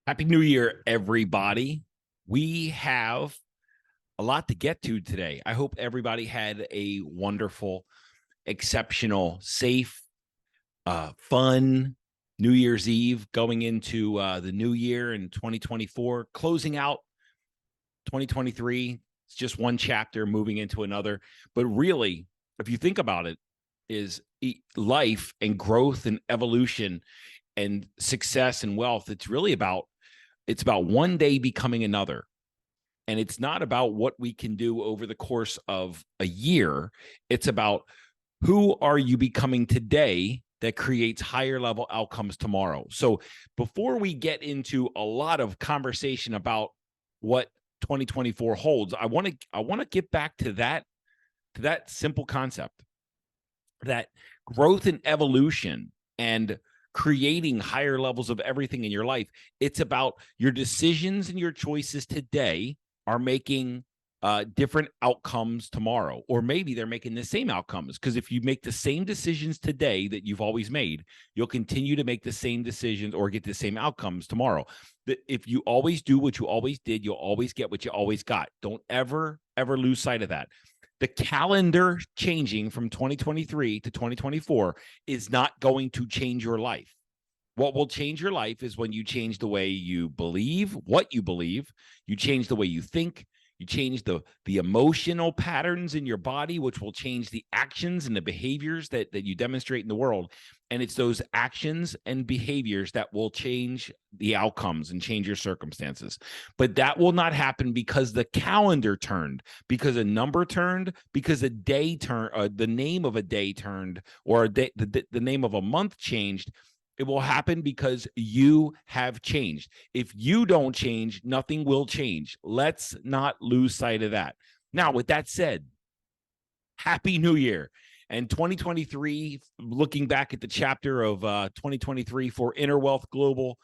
Happy New Year, everybody. We have a lot to get to today. I hope everybody had a wonderful, exceptional, safe, fun New Year's Eve going into the new year in 2024, closing out 2023. It's just one chapter moving into another. But really, if you think about it, is life and growth and evolution and success and wealth. It's about one day becoming another. And it's not about what we can do over the course of a year. It's about who are you becoming today that creates higher level outcomes tomorrow. So before we get into a lot of conversation about what 2024 holds, I want to get back to that simple concept that growth and evolution and creating higher levels of everything in your life. It's about your decisions and your choices today are making different outcomes tomorrow, or maybe they're making the same outcomes. Because if you make the same decisions today that you've always made, you'll continue to make the same decisions or get the same outcomes tomorrow. If you always do what you always did, you'll always get what you always got. Don't ever lose sight of that. The calendar changing from 2023 to 2024 is not going to change your life. What will change your life is when you change the way you believe, what you believe, you change the way you think, you change the emotional patterns in your body, which will change the actions and the behaviors that you demonstrate in the world. And it's those actions and behaviors that will change the outcomes and change your circumstances. But that will not happen because the calendar turned, because a number turned, because a day turned, the name of a day turned, or the name of a month changed. It will happen because you have changed. If you don't change, nothing will change. Let's not lose sight of that. Now, with that said, Happy New Year. And 2023, looking back at the chapter of 2023 for Inner Wealth Global,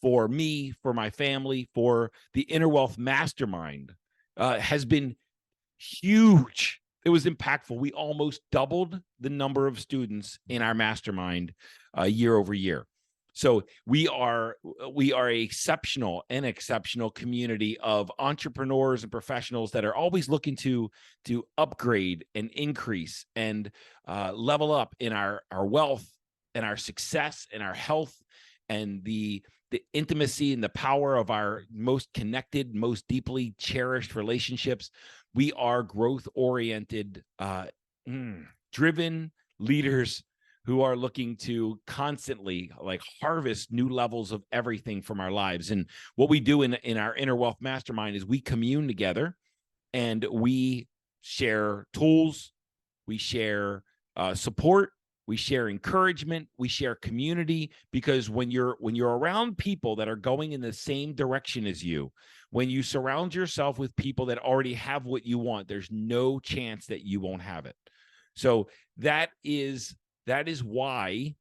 for me, for my family, for the Inner Wealth Mastermind, has been huge. It was impactful. We almost doubled the number of students in our mastermind year over year. So we are a exceptional community of entrepreneurs and professionals that are always looking to upgrade and increase and level up in our wealth and our success and our health and the intimacy and the power of our most connected, most deeply cherished relationships. We are growth-oriented, driven leaders who are looking to constantly harvest new levels of everything from our lives. And what we do in our Inner Wealth Mastermind is we commune together and we share tools, we share support, we share encouragement, we share community, because when you're around people that are going in the same direction as you, when you surround yourself with people that already have what you want, there's no chance that you won't have it. So that is why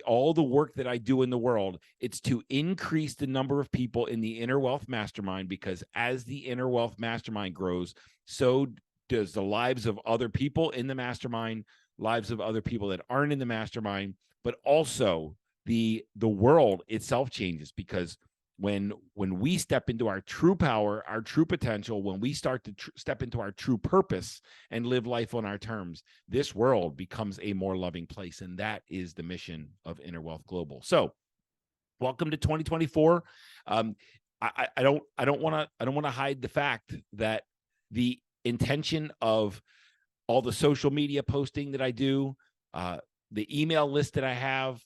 all the work that I do in the world, it's to increase the number of people in the Inner Wealth Mastermind, because as the Inner Wealth Mastermind grows, so does the lives of other people in the mastermind, lives of other people that aren't in the mastermind, but also the world itself changes, because when we step into our true power, our true potential, when we start to step into our true purpose and live life on our terms, this world becomes a more loving place. And that is the mission of Inner Wealth Global. So welcome to 2024. I don't want to hide the fact that the intention of all the social media posting that I do, the email list that I have,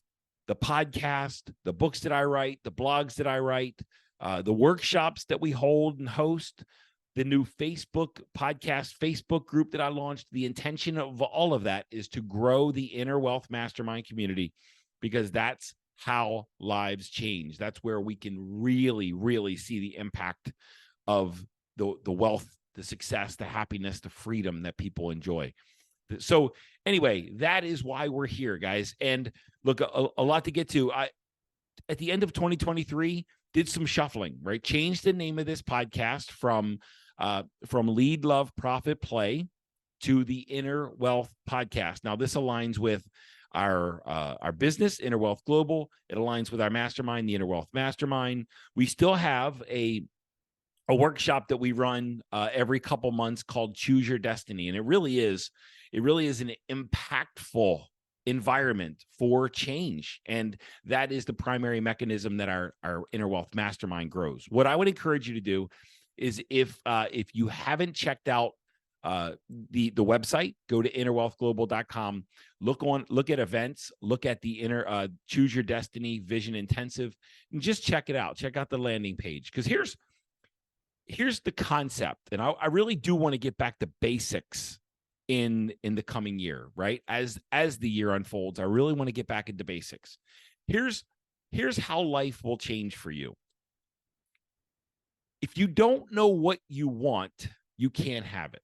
the podcast, the books that I write, the blogs that I write, the workshops that we hold and host, the new Facebook group that I launched. The intention of all of that is to grow the Inner Wealth Mastermind community, because that's how lives change. That's where we can really, really see the impact of the wealth, the success, the happiness, the freedom that people enjoy. So anyway, that is why we're here, guys. And look, a lot to get to. At the end of 2023, did some shuffling, right? Changed the name of this podcast from Lead, Love, Profit, Play to the Inner Wealth Podcast. Now, this aligns with our business, Inner Wealth Global. It aligns with our mastermind, the Inner Wealth Mastermind. We still have a workshop that we run every couple months called Choose Your Destiny. And it really is an impactful environment for change. And that is the primary mechanism that our Inner Wealth Mastermind grows. What I would encourage you to do is if you haven't checked out the website, go to innerwealthglobal.com, look at events, look at the Choose Your Destiny Vision Intensive, and just check it out. Check out the landing page. Because here's the concept, and I really do want to get back to basics in the coming year, right? As the year unfolds, I really want to get back into basics. Here's how life will change for you. If you don't know what you want, you can't have it.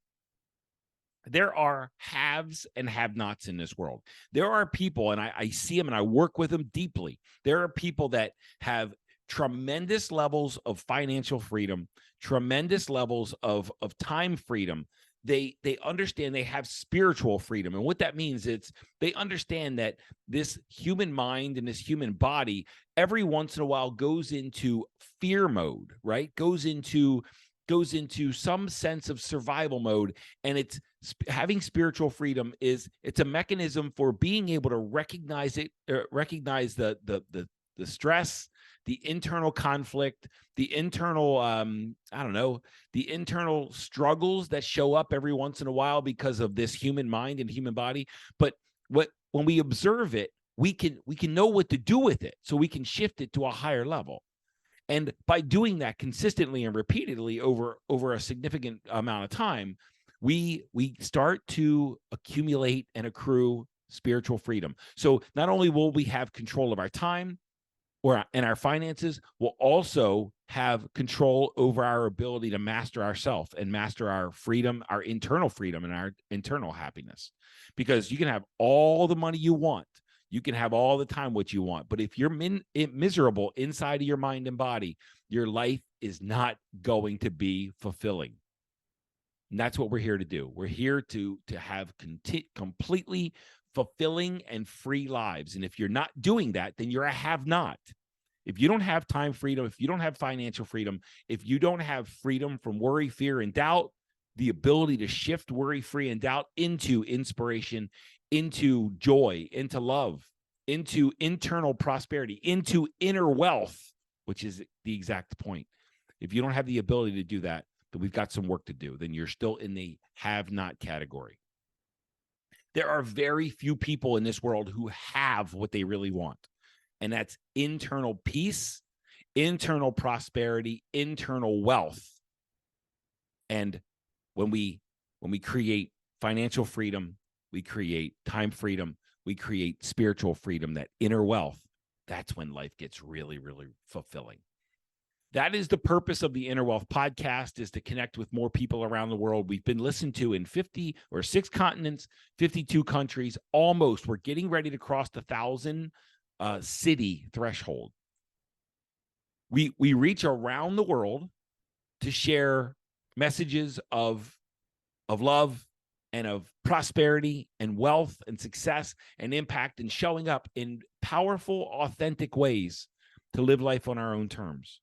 There are haves and have-nots in this world. There are people, and I see them and I work with them deeply. There are people that have tremendous levels of financial freedom, tremendous levels of time freedom. They understand they have spiritual freedom. And what that means is they understand that this human mind and this human body every once in a while goes into fear mode, right? Goes into some sense of survival mode. And it's having spiritual freedom it's a mechanism for being able to recognize the stress, the internal conflict, the internal, the internal struggles that show up every once in a while because of this human mind and human body. But when we observe it, we can know what to do with it, so we can shift it to a higher level. And by doing that consistently and repeatedly over a significant amount of time, we start to accumulate and accrue spiritual freedom. So not only will we have control of our time and our finances, we'll also have control over our ability to master ourselves and master our freedom, our internal freedom, and our internal happiness. Because you can have all the money you want, you can have all the time what you want, but if you're miserable inside of your mind and body, your life is not going to be fulfilling. And that's what we're here to do. We're here to have completely fulfilling and free lives. And if you're not doing that, then you're a have-not. If you don't have time freedom, if you don't have financial freedom, if you don't have freedom from worry, fear, and doubt, the ability to shift worry, fear, and doubt into inspiration, into joy, into love, into internal prosperity, into inner wealth, which is the exact point. If you don't have the ability to do that, then we've got some work to do. Then you're still in the have-not category. There are very few people in this world who have what they really want. And that's internal peace, internal prosperity, internal wealth. And when we create financial freedom, we create time freedom, we create spiritual freedom, that inner wealth, that's when life gets really, really fulfilling. That is the purpose of the Inner Wealth podcast, is to connect with more people around the world. We've been listened to in 6 continents, 52 countries, almost. We're getting ready to cross the 1,000 city threshold. We reach around the world to share messages of love and of prosperity and wealth and success and impact, and showing up in powerful, authentic ways to live life on our own terms.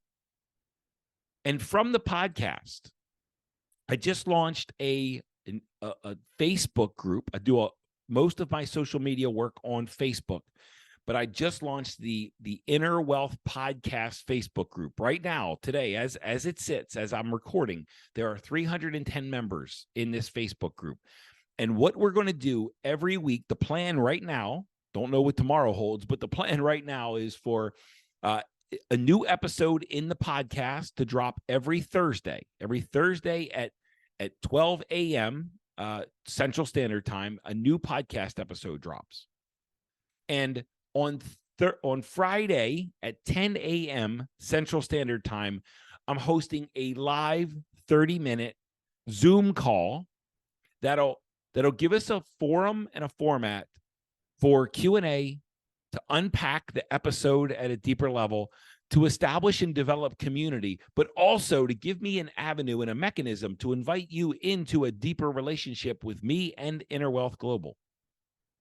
And from the podcast, I just launched a Facebook group. I do most of my social media work on Facebook, but I just launched the Inner Wealth Podcast Facebook group right now, today, as it sits, as I'm recording. There are 310 members in this Facebook group. And what we're going to do every week, the plan right now, don't know what tomorrow holds, but the plan right now is for a new episode in the podcast to drop every Thursday at 12 a.m. Central Standard Time. A new podcast episode drops. And on Friday at 10 a.m. Central Standard Time, I'm hosting a live 30-minute Zoom call that'll give us a forum and a format for Q&A, to unpack the episode at a deeper level, to establish and develop community, but also to give me an avenue and a mechanism to invite you into a deeper relationship with me and Inner Wealth Global.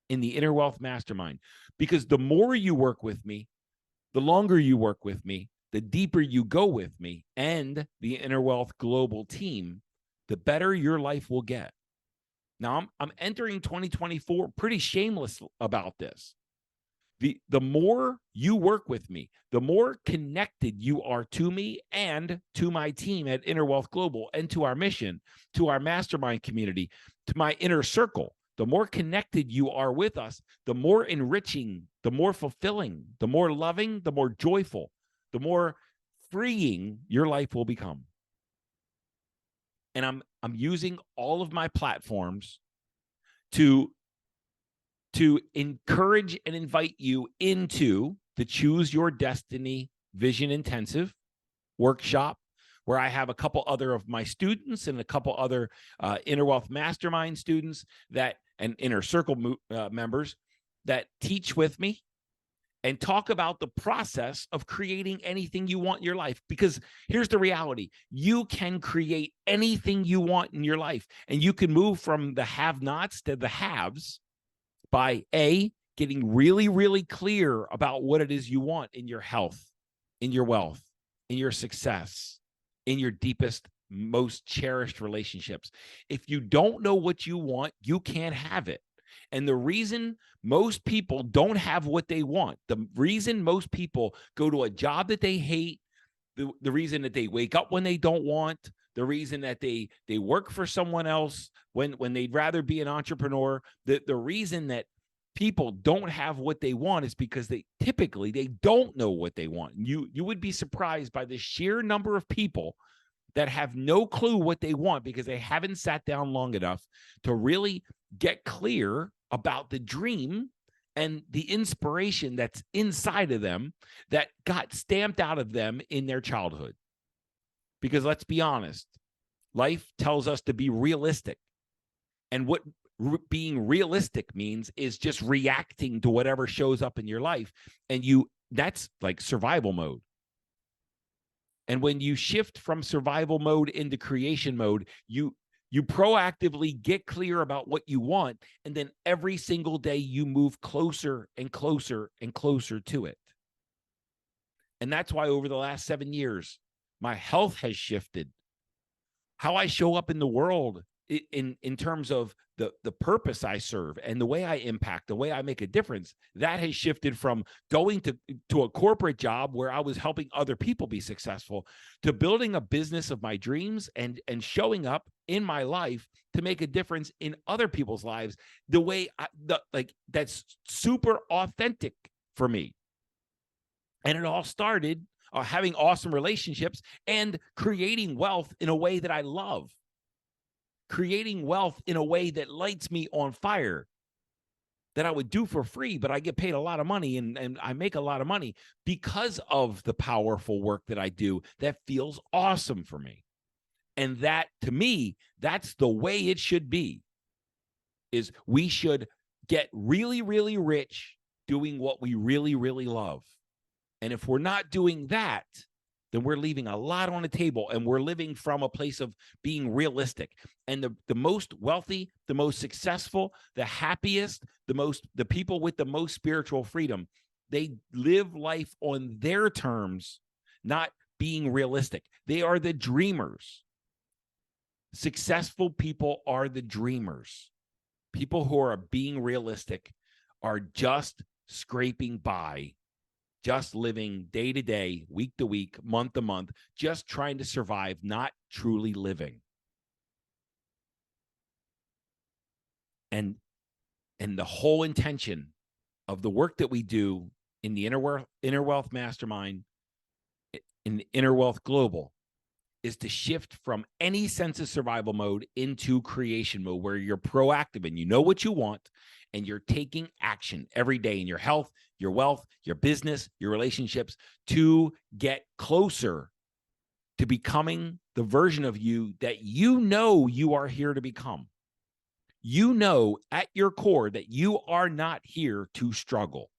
in the Inner Wealth Mastermind, because the more you work with me, the longer you work with me, the deeper you go with me and the Inner Wealth Global team, the better your life will get. Now, I'm entering 2024 pretty shameless about this. The more you work with me, the more connected you are to me and to my team at Inner Wealth Global and to our mission, to our mastermind community, to my inner circle. The more connected you are with us, the more enriching, the more fulfilling, the more loving, the more joyful, the more freeing your life will become. And I'm using all of my platforms to encourage and invite you into the Choose Your Destiny Vision Intensive workshop, where I have a couple other of my students and a couple other Inner Wealth Mastermind students and Inner Circle members that teach with me and talk about the process of creating anything you want in your life. Because here's the reality. You can create anything you want in your life, and you can move from the have-nots to the haves by getting really, really clear about what it is you want in your health, in your wealth, in your success, in your deepest, most cherished relationships. If you don't know what you want, you can't have it. And the reason most people don't have what they want, the reason most people go to a job that they hate, the reason that they wake up when they don't want, the reason that they work for someone else when they'd rather be an entrepreneur, the reason that people don't have what they want is because they don't know what they want. You would be surprised by the sheer number of people that have no clue what they want because they haven't sat down long enough to really get clear about the dream and the inspiration that's inside of them that got stamped out of them in their childhood. Because let's be honest, life tells us to be realistic. And what being realistic means is just reacting to whatever shows up in your life. And that's like survival mode. And when you shift from survival mode into creation mode, you proactively get clear about what you want. And then every single day you move closer and closer and closer to it. And that's why over the last 7 years, my health has shifted. How I show up in the world in terms of the purpose I serve and the way I impact, the way I make a difference, that has shifted from going to a corporate job where I was helping other people be successful to building a business of my dreams and showing up in my life to make a difference in other people's lives the way that's super authentic for me. And it all started having awesome relationships and creating wealth in a way that I love. Creating wealth in a way that lights me on fire, that I would do for free, but I get paid a lot of money and I make a lot of money because of the powerful work that I do that feels awesome for me. And that, to me, that's the way it should be, is we should get really, really rich doing what we really, really love. And if we're not doing that, then we're leaving a lot on the table and we're living from a place of being realistic. And the most wealthy, the most successful, the happiest, the people with the most spiritual freedom, they live life on their terms, not being realistic. They are the dreamers. Successful people are the dreamers. People who are being realistic are just scraping by, just living day to day, week to week, month to month, just trying to survive, not truly living. And the whole intention of the work that we do in the Inner Wealth Mastermind, in Inner Wealth Global, is to shift from any sense of survival mode into creation mode, where you're proactive and you know what you want and you're taking action every day in your health, your wealth, your business, your relationships to get closer to becoming the version of you that you know you are here to become. You know at your core that you are not here to struggle,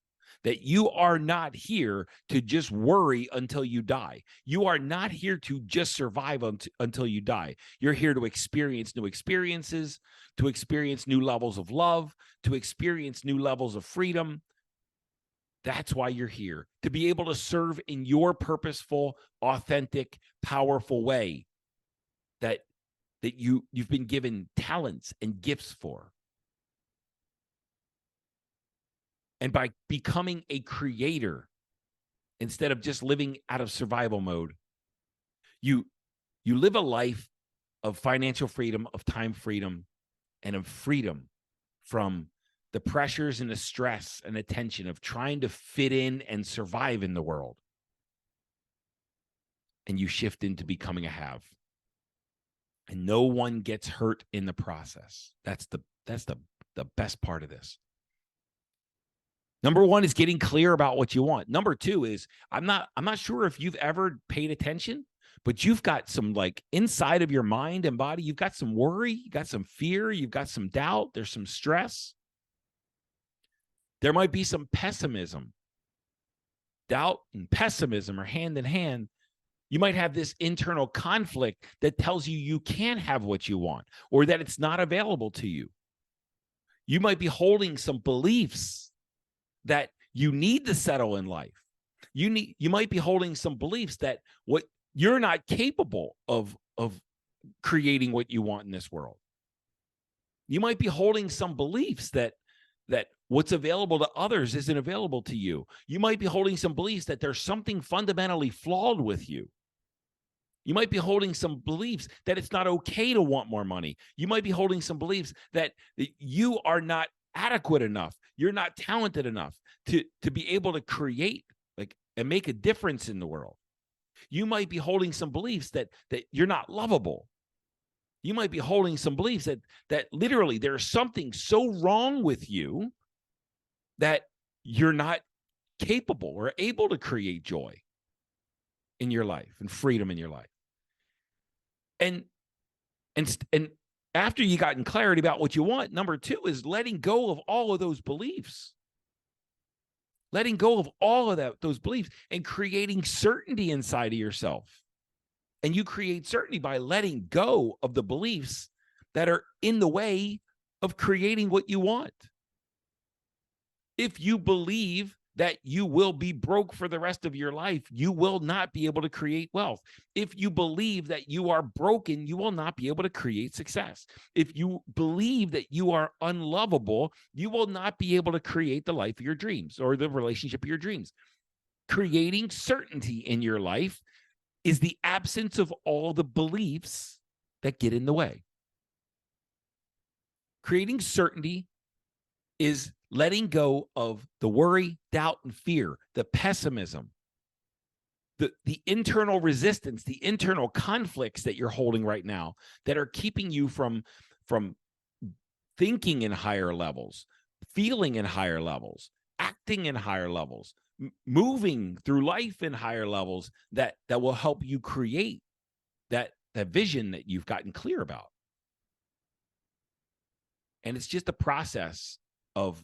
that you are not here to just worry until you die. You are not here to just survive until you die. You're here to experience new experiences, to experience new levels of love, to experience new levels of freedom. That's why you're here, to be able to serve in your purposeful, authentic, powerful way that you've been given talents and gifts for. And by becoming a creator instead of just living out of survival mode, you live a life of financial freedom, of time freedom, and of freedom from the pressures and the stress and the tension of trying to fit in and survive in the world. And you shift into becoming a have. And no one gets hurt in the process. That's the best part of this. Number one is getting clear about what you want. Number two is, I'm not sure if you've ever paid attention, but you've got some, like, inside of your mind and body, you've got some worry, you've got some fear, you've got some doubt, there's some stress. There might be some pessimism. Doubt and pessimism are hand in hand. You might have this internal conflict that tells you can't have what you want, or that it's not available to you. You might be holding some beliefs that you need to settle in life. You might be holding some beliefs that what you're not capable of creating what you want in this world. You might be holding some beliefs that what's available to others isn't available to you. You might be holding some beliefs that there's something fundamentally flawed with you. You might be holding some beliefs that it's not okay to want more money. You might be holding some beliefs that you are not adequate enough. You're not talented enough to be able to create, like, and make a difference in the world. You might be holding some beliefs that you're not lovable. You might be holding some beliefs that literally there's something so wrong with you that you're not capable or able to create joy in your life and freedom in your life. And after you gotten clarity about what you want, number two is letting go of all of those beliefs. Letting go of all of those beliefs and creating certainty inside of yourself. And you create certainty by letting go of the beliefs that are in the way of creating what you want. If you believe that you will be broke for the rest of your life, you will not be able to create wealth. If you believe that you are broken, you will not be able to create success. If you believe that you are unlovable, you will not be able to create the life of your dreams or the relationship of your dreams. Creating certainty in your life is the absence of all the beliefs that get in the way. Creating certainty is letting go of the worry, doubt, and fear, the pessimism, the internal resistance, the internal conflicts that you're holding right now that are keeping you from thinking in higher levels, feeling in higher levels, acting in higher levels, moving through life in higher levels that will help you create that vision that you've gotten clear about. And it's just a process of,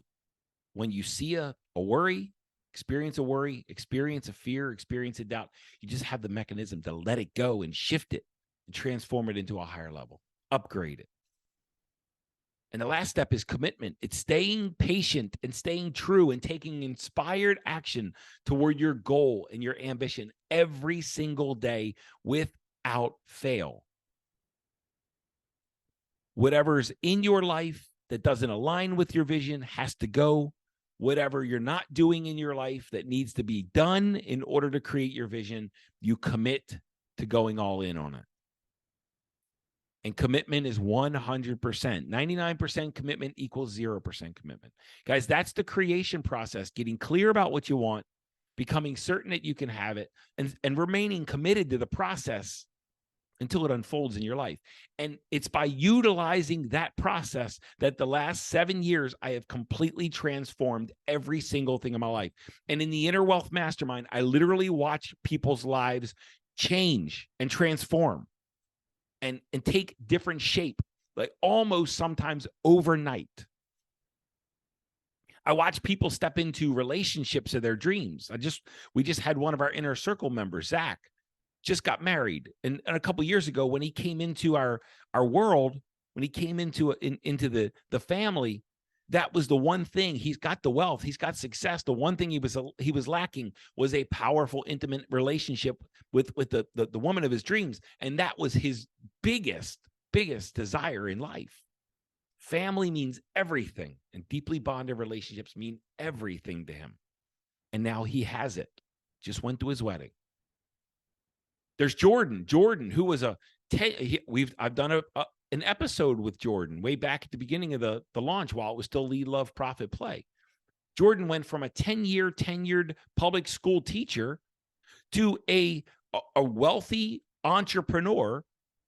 when you see a worry, experience a fear, experience a doubt, you just have the mechanism to let it go and shift it and transform it into a higher level, upgrade it. And the last step is commitment. It's staying patient and staying true and taking inspired action toward your goal and your ambition every single day without fail. Whatever's in your life that doesn't align with your vision has to go. Whatever you're not doing in your life that needs to be done in order to create your vision, you commit to going all in on it. And commitment is 100%. 99% commitment equals 0% commitment. Guys, that's the creation process, getting clear about what you want, becoming certain that you can have it, and remaining committed to the process until it unfolds in your life. And it's by utilizing that process that the last 7 years, I have completely transformed every single thing in my life. And in the Inner Wealth Mastermind, I literally watch people's lives change and transform and take different shape, like almost sometimes overnight. I watch people step into relationships of their dreams. We just had one of our inner circle members, Zach, just got married. And a couple of years ago, when he came into our world, when he came into the family, that was the one thing. He's got the wealth, he's got success. The one thing he was lacking was a powerful, intimate relationship with the woman of his dreams. And that was his biggest desire in life. Family means everything, and deeply bonded relationships mean everything to him. And now he has it. Just went to his wedding. There's Jordan, who was I've done an episode with Jordan way back at the beginning of the launch while it was still Lead, Love, Profit, Play. Jordan went from a 10-year tenured public school teacher to a wealthy entrepreneur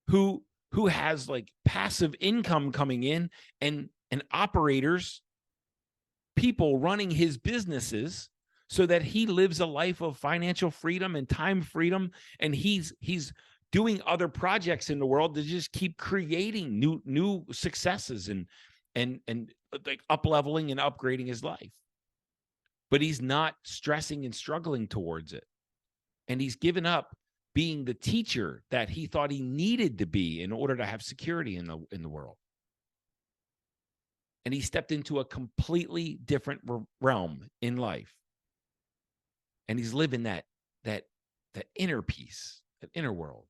who has like passive income coming in and operators, people running his businesses so that he lives a life of financial freedom and time freedom. And he's doing other projects in the world to just keep creating new successes and like up-leveling and upgrading his life. But he's not stressing and struggling towards it. And he's given up being the teacher that he thought he needed to be in order to have security in the world. And he stepped into a completely different realm in life. And he's living that inner peace, that inner world.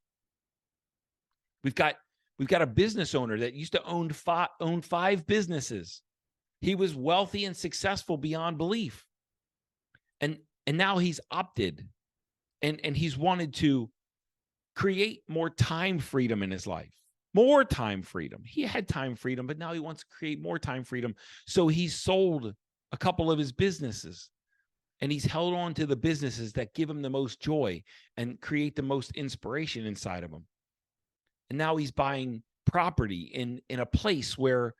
We've got a business owner that used to own 5 businesses. He was wealthy and successful beyond belief. And now he's opted and he's wanted to create more time freedom in his life. More time freedom. He had time freedom, but now he wants to create more time freedom. So he's sold a couple of his businesses. And he's held on to the businesses that give him the most joy and create the most inspiration inside of him. And now he's buying property in a place where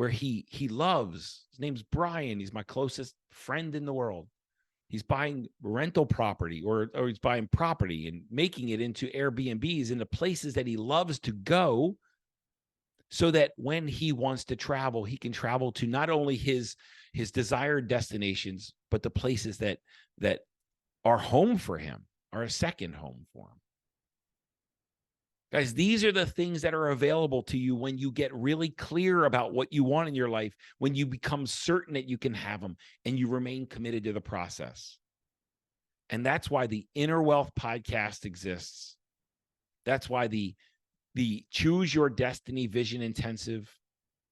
he loves. His name's Brian. He's my closest friend in the world. He's buying rental property or he's buying property and making it into Airbnbs in the places that he loves to go, so that when he wants to travel, he can travel to not only his desired destinations, but the places that are home for him, are a second home for him. Guys, these are the things that are available to you when you get really clear about what you want in your life, when you become certain that you can have them and you remain committed to the process. And that's why the Inner Wealth podcast exists. That's why the Choose Your Destiny Vision Intensive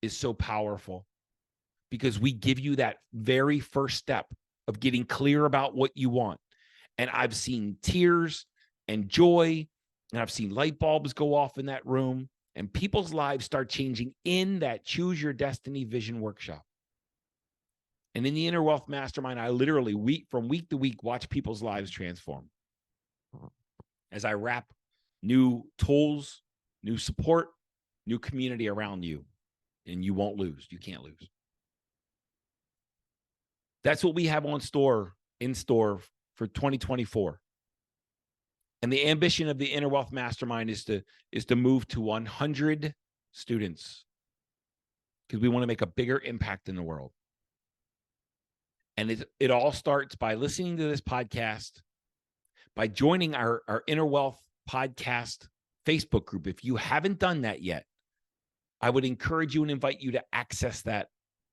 is so powerful, because we give you that very first step of getting clear about what you want. And I've seen tears and joy, and I've seen light bulbs go off in that room, and people's lives start changing in that Choose Your Destiny Vision workshop. And in the Inner Wealth Mastermind, I literally from week to week watch people's lives transform as I wrap new tools, new support, new community around you, and you won't lose. You can't lose. That's what we have in store for 2024. And the ambition of the Inner Wealth Mastermind is to move to 100 students, because we want to make a bigger impact in the world. And it all starts by listening to this podcast, by joining our Inner Wealth podcast Facebook group. If you haven't done that yet, I would encourage you and invite you to access that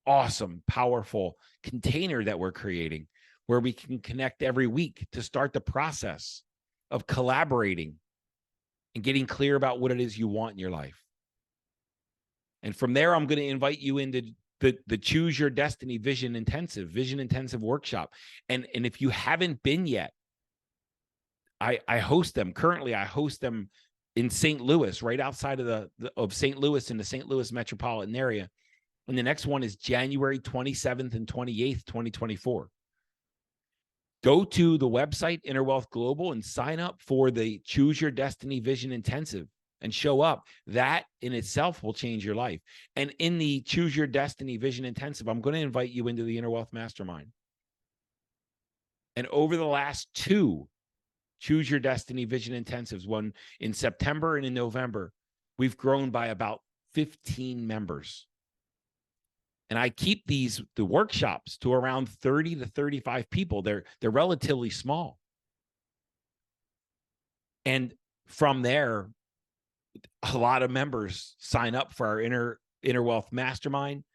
awesome, powerful container that we're creating, where we can connect every week to start the process of collaborating and getting clear about what it is you want in your life. And from there, I'm going to invite you into the Choose Your Destiny Vision Intensive workshop. And if you haven't been yet, I host them. Currently, I host them in St. Louis, right outside of St. Louis, in the St. Louis metropolitan area. And the next one is January 27th and 28th, 2024. Go to the website, Inner Wealth Global, and sign up for the Choose Your Destiny Vision Intensive and show up. That in itself will change your life. And in the Choose Your Destiny Vision Intensive, I'm going to invite you into the Inner Wealth Mastermind. And over the last 2 Choose Your Destiny Vision Intensives, one in September and in November, we've grown by about 15 members. And I keep the workshops to around 30 to 35 people. They're relatively small. And from there, a lot of members sign up for our Inner Wealth Mastermind.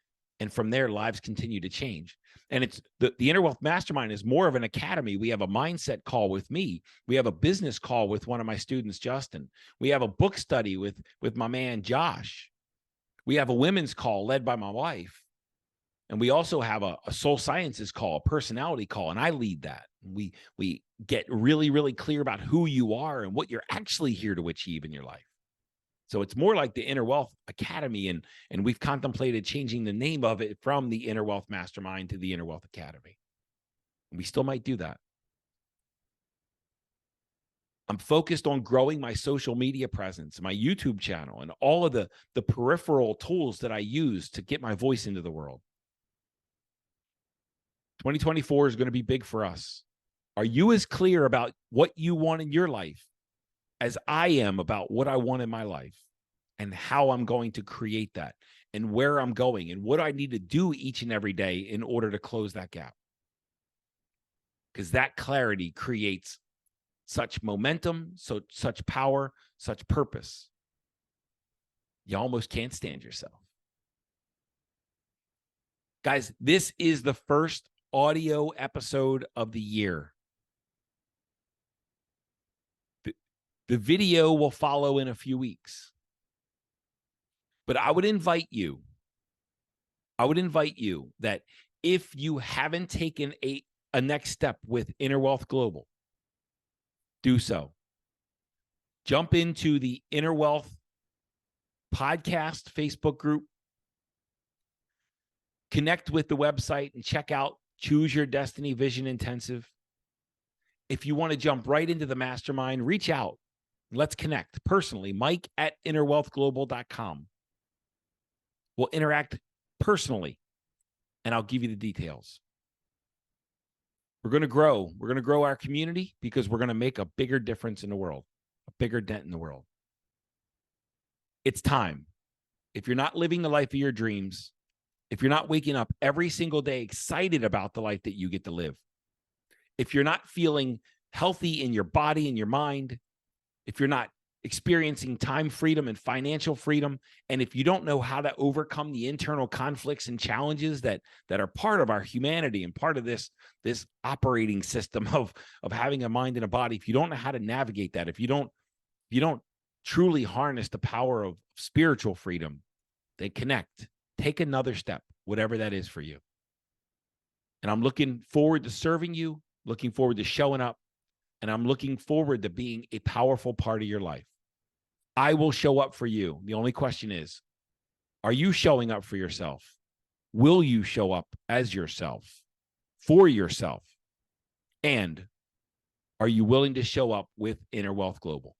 And from there, lives continue to change. And it's the Inner Wealth Mastermind is more of an academy. We have a mindset call with me. We have a business call with one of my students, Justin. We have a book study with my man, Josh. We have a women's call led by my wife. And we also have a soul sciences call, a personality call, and I lead that. We get really, really clear about who you are and what you're actually here to achieve in your life. So it's more like the Inner Wealth Academy, and we've contemplated changing the name of it from the Inner Wealth Mastermind to the Inner Wealth Academy. And we still might do that. I'm focused on growing my social media presence, my YouTube channel, and all of the peripheral tools that I use to get my voice into the world. 2024 is going to be big for us. Are you as clear about what you want in your life as I am about what I want in my life and how I'm going to create that and where I'm going and what I need to do each and every day in order to close that gap? Because that clarity creates such momentum, such power, such purpose. You almost can't stand yourself. Guys, this is the first audio episode of the year. The video will follow in a few weeks. But I would invite you that if you haven't taken a next step with Inner Wealth Global, do so. Jump into the Inner Wealth Podcast Facebook group. Connect with the website and check out Choose Your Destiny Vision Intensive. If you want to jump right into the mastermind, reach out. Let's connect personally. Mike@innerwealthglobal.com. We'll interact personally, and I'll give you the details. We're going to grow. We're going to grow our community because we're going to make a bigger difference in the world, a bigger dent in the world. It's time. If you're not living the life of your dreams, if you're not waking up every single day excited about the life that you get to live, if you're not feeling healthy in your body and your mind, if you're not experiencing time freedom and financial freedom, and if you don't know how to overcome the internal conflicts and challenges that are part of our humanity and part of this operating system of having a mind and a body, if you don't know how to navigate that, if you don't truly harness the power of spiritual freedom, then connect. Take another step, whatever that is for you. And I'm looking forward to serving you, looking forward to showing up, and I'm looking forward to being a powerful part of your life. I will show up for you. The only question is, are you showing up for yourself? Will you show up as yourself, for yourself? And are you willing to show up with Inner Wealth Global?